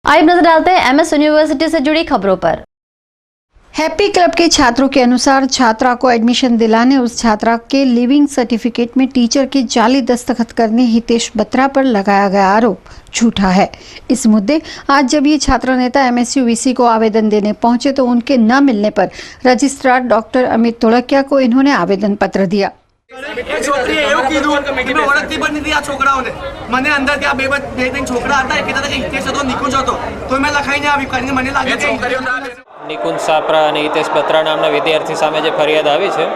आइए नजर डालते हैं एमएस यूनिवर्सिटी से जुड़ी खबरों पर। हैप्पी क्लब के छात्रों के अनुसार छात्रा को एडमिशन दिलाने उस छात्रा के लिविंग सर्टिफिकेट में टीचर के जाली दस्तखत करने हितेश बत्रा पर लगाया गया आरोप झूठा है। इस मुद्दे आज जब ये छात्र नेता एमएसयू वीसी को आवेदन देने पहुंचे तो उनके न मिलने पर रजिस्ट्रार डॉक्टर अमित तोड़किया को इन्होंने आवेदन पत्र दिया। છોકરીએ એવું કીધું કે મેં ઓળખતી પણ નથી આ છોકરાઓને। મને અંદર ત્યાં બે ત્રણ છોકરા હતા, એક કહેતા કે હિતેશ હતો, નિકુંજ હતો, તો મેં લખાઈને આવી કારણ કે મને લાગે કે નિકુંજ સાપરા અને હિતેશ બત્રા નામના વિદ્યાર્થી સામે જે ફરિયાદ આવી છે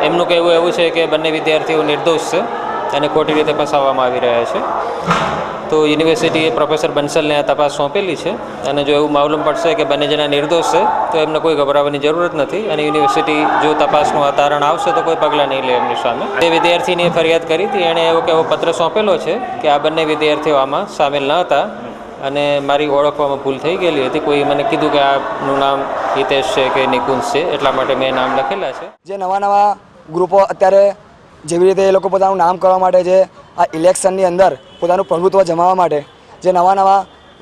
એમનું કહેવું એવું છે કે બંને વિદ્યાર્થીઓ નિર્દોષ છે અને ખોટી રીતે ફસાવવામાં આવી રહ્યા છે। તો યુનિવર્સિટીએ પ્રોફેસર બંસલને આ તપાસ સોંપેલી છે અને જો એવું માલુમ પડશે કે બંને જણા નિર્દોષ છે તો એમને કોઈ ગભરાવાની જરૂરત નથી અને યુનિવર્સિટી જો તપાસનું આ તારણ આવશે તો કોઈ પગલાં નહીં લે એમની સામે। એ વિદ્યાર્થીને ફરિયાદ કરી હતી, એણે એવો પત્ર સોંપેલો છે કે આ બંને વિદ્યાર્થીઓ આમાં સામેલ ન હતા અને મારી ઓળખવામાં ભૂલ થઈ ગયેલી હતી। કોઈ મને કીધું કે આનું નામ હિતેશ છે કે નિકુંજ છે, એટલા માટે મેં નામ લખેલા છે। જે નવા ગ્રુપો અત્યારે જેવી રીતે એ લોકો પોતાનું નામ કરવા માટે જે આ ઇલેક્શનની અંદર પોતાનું પ્રભુત્વ જમાવવા માટે જે નવા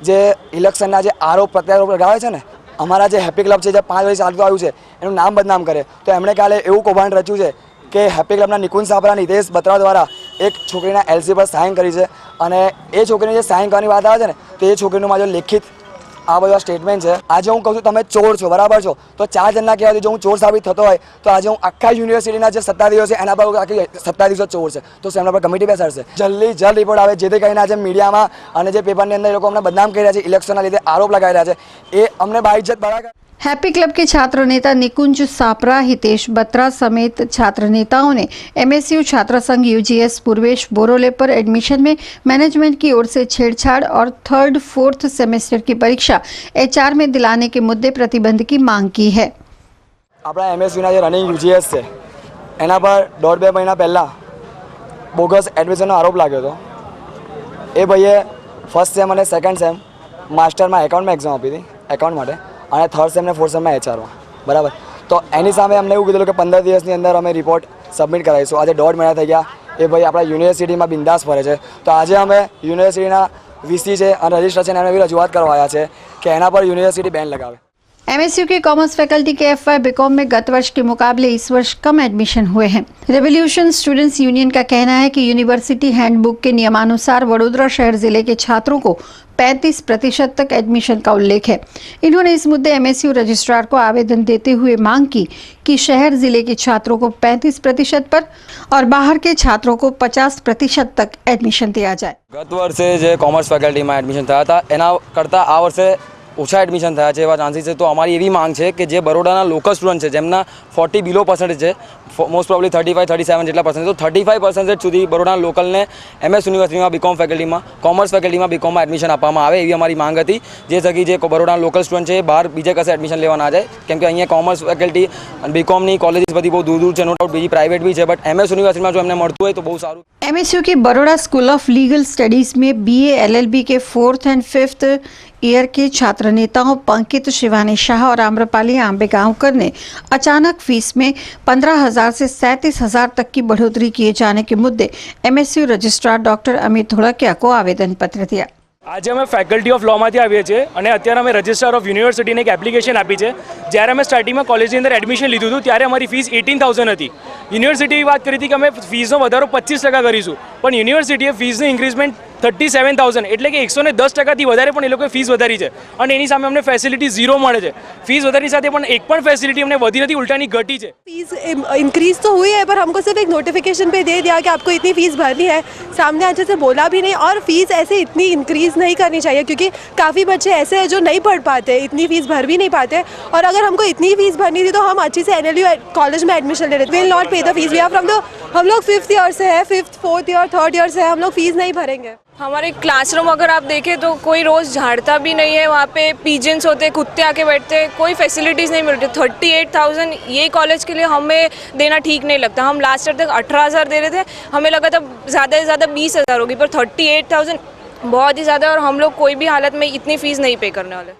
જે ઇલેક્શનના જે આરોપ પ્રત્યારોપ લગાવે છે ને, અમારા જે હેપી ક્લબ છે જે 5 વર્ષ ચાલતું આવ્યું છે એનું નામ બદનામ કરે, તો એમણે કાલે એવું કૌભાંડ રચ્યું છે કે હેપી ક્લબના નિકુંજ સાપરા અને હિતેશ બત્રા દ્વારા એક છોકરીના એલસી પર સાઇન કરી છે અને એ છોકરીને જે સાઇન કરવાની વાત આવે છે ને તો એ છોકરીનું મારો લેખિત આ બધા સ્ટેટમેન્ટ છે। આજે હું કહું છું તમે ચોર છો, બરાબર છો, તો 4 જણના કહેવાથી જો હું ચોર સાબિત થતો હોય તો આજે હું આખા યુનિવર્સિટીના જે સત્તાધીશો છે એના પર આખી સત્તાધીશો ચોર છે તો એમના પર કમિટી બેસાડશે। જલ્દ રિપોર્ટ આવે જેથી કરીને આજે મીડિયામાં અને જે પેપરની અંદર એ લોકો અમને બદનામ કરી રહ્યા છે, ઇલેક્શનના લીધે આરોપ લગાવી રહ્યા છે, એ અમને બાઇજ્જત બરાબર। हैप्पी क्लब के छात्र नेता निकुंज सापरा, हितेश बत्रा समेत छात्र नेताओं ने एमएसयू छात्र संघ यूजीएस पूर्वेश बोरोले पर एडमिशन में मैनेजमेंट की ओर से छेड़छाड़ और 3rd 4th सेमेस्टर की परीक्षा HR में दिलाने के मुद्दे प्रतिबंध की मांग की है। આપણા એમએસયુના જે રનિંગ યુજીએસ છે એના પર 1.5-2 મહિના પહેલાં બોગસ એડમિશનનો આરોપ લાગ્યો હતો। એ ભાઈએ ફર્સ્ટ સેમ અને સેકન્ડ સેમ માસ્ટરમાં એકાઉન્ટમાં એક્ઝામ આપી હતી એકાઉન્ટ માટે અને 3rd સેમ ને 4th સેમમાં HRમાં, બરાબર। તો એની સામે અમને એવું કીધેલું કે 15 દિવસની અંદર અમે રિપોર્ટ સબમિટ કરાવીશું। આજે 1.5 મહિના થઈ ગયા, એ ભાઈ આપણા યુનિવર્સિટીમાં બિંદાસ ફરે છે। તો આજે અમે યુનિવર્સિટીના વીસી છે અને રજિસ્ટ્રાર છે એમને એવી રજૂઆત કરવા આવ્યા છે કે એના पर यूनिवर्सिटी बैन लगावे। एमएसयू के कॉमर्स फैकल्टी के FY बीकॉम में गत वर्ष के मुकाबले इस वर्ष कम एडमिशन हुए हैं। रेवोल्यूशन स्टूडेंट्स यूनियन का कहना है कि यूनिवर्सिटी हैंडबुक के नियमानुसार वडोदरा शहर जिले के छात्रों को 35% तक एडमिशन का उल्लेख है। इन्होंने इस मुद्दे एमएसयू रजिस्ट्रार को आवेदन देते हुए मांग की कि शहर जिले के छात्रों को 35% पर और बाहर के छात्रों को 50% तक एडमिशन दिया जाए। ગત વર્ષે જે કોમર્સ ફેકલ્ટીમાં એડમિશન થયા હતા એના કરતાં આ વર્ષે ઓછા એડમિશન થયા છે એવા ચાન્સીસ છે। તો અમારી એવી માંગ છે કે જે બરોડાના લોકલ સ્ટુડન્ટ છે જેમના 40 બિલો પર્સન્ટેજ છે, મોસ્ટ પ્રોબ્લી 35-37 જેટલા પર્સન્ટેજ, તો 35% સુધી બરોડાના લોકલને એમએસ યુનિવર્સિટીમાં બીકોમ ફેકલ્ટીમાં કોમર્સ ફેકલ્ટીમાં બીકોમમાં એડમિશન આપવામાં આવે એવી અમારી માંગ હતી। જે થકી જે બરોડાના લોકલ સ્ટુડન્ટ છે એ બહાર બીજે કશે એડમિશન લેવા ના જાય, કેમ કે અહીંયા કોમર્સ ફેકલ્ટી અને બીકોમની કોલેજીસ બધી બહુ દૂર છે, નો ડાઉટ બીજી પ્રાઇવેટ બી છે, બટ એમએસ યુનિવર્સિટીમાં જો એમને મળતું હોય તો બહુ સારું। एमएसयू की Baroda school of legal studies में BA LLB के 4th एंड 5th ईयर के छात्र नेताओं पंकित शिवानी शाह और आम्रपाली आंबेगांवकर ने अचानक फीस में 15,000 से 37,000 तक की बढ़ोतरी किए जाने के मुद्दे एमएसयू रजिस्ट्रार डॉक्टर अमित तोड़किया को आवेदन पत्र दिया। આજે અમે ફેકલ્ટી ઓફ લોમાંથી આવીએ છીએ અને અત્યારે અમે રજિસ્ટ્રાર ઓફ યુનિવર્સિટીને એક એપ્લિકેશન આપી છે। જ્યારે અમે સ્ટાર્ટિંગમાં કોલેજની અંદર એડમિશન લીધું હતું ત્યારે અમારી ફીસ 18,000 હતી। યુનિવર્સિટીએ વાત કરી હતી કે અમે ફીસનો વધારો 25% કરીશું, પણ યુનિવર્સિટીએ ફીસનું ઇન્ક્રીઝમેન્ટ 37,000 એટલે કે 110%થી વધારે પણ એ લોકોએ ફીસ વધારી છે અને એની સામે અમને ફેસિલિટી ઝીરો મળે છે। ફીસ વધારી સાથે પણ એક પણ ફેસિલિટી અમને વધી નથી, ઉલટાની घटी है। फीस इंक्रीज तो हुई है पर हमको सिर्फ एक नोटिफिकेशन पे दे दिया कि आपको इतनी फ़ीस भरनी है, सामने अच्छे से बोला भी नहीं। और फीस ऐसे इतनी इंक्रीज़ नहीं करनी चाहिए क्योंकि काफ़ी बच्चे ऐसे हैं जो नहीं पढ़ पाते, इतनी फ़ीस भर भी नहीं पाते। और अगर हमको इतनी फ़ीस भरनी थी तो हम अच्छी से NLU कॉलेज में एडमिशन ले लेते। Will not pay the fees. We are from the हम लोग 5th ईयर से है, 5th 4th year 3rd year से है, हम लोग फ़ीस नहीं भरेंगे। हमारे क्लासरूम अगर आप देखें तो कोई रोज़ झाड़ता भी नहीं है, वहाँ पे पिजन्स होते, कुत्ते आके बैठते, कोई फैसिलिटीज़ नहीं मिलती। 38,000 ये कॉलेज के लिए हमें देना ठीक नहीं लगता। हम लास्ट ईयर तक 18,000 दे रहे थे, हमें लगा था ज़्यादा से ज़्यादा 20,000 होगी, पर 38,000 बहुत ही ज़्यादा और हम लोग कोई भी हालत में इतनी फ़ीस नहीं पे करने वाले।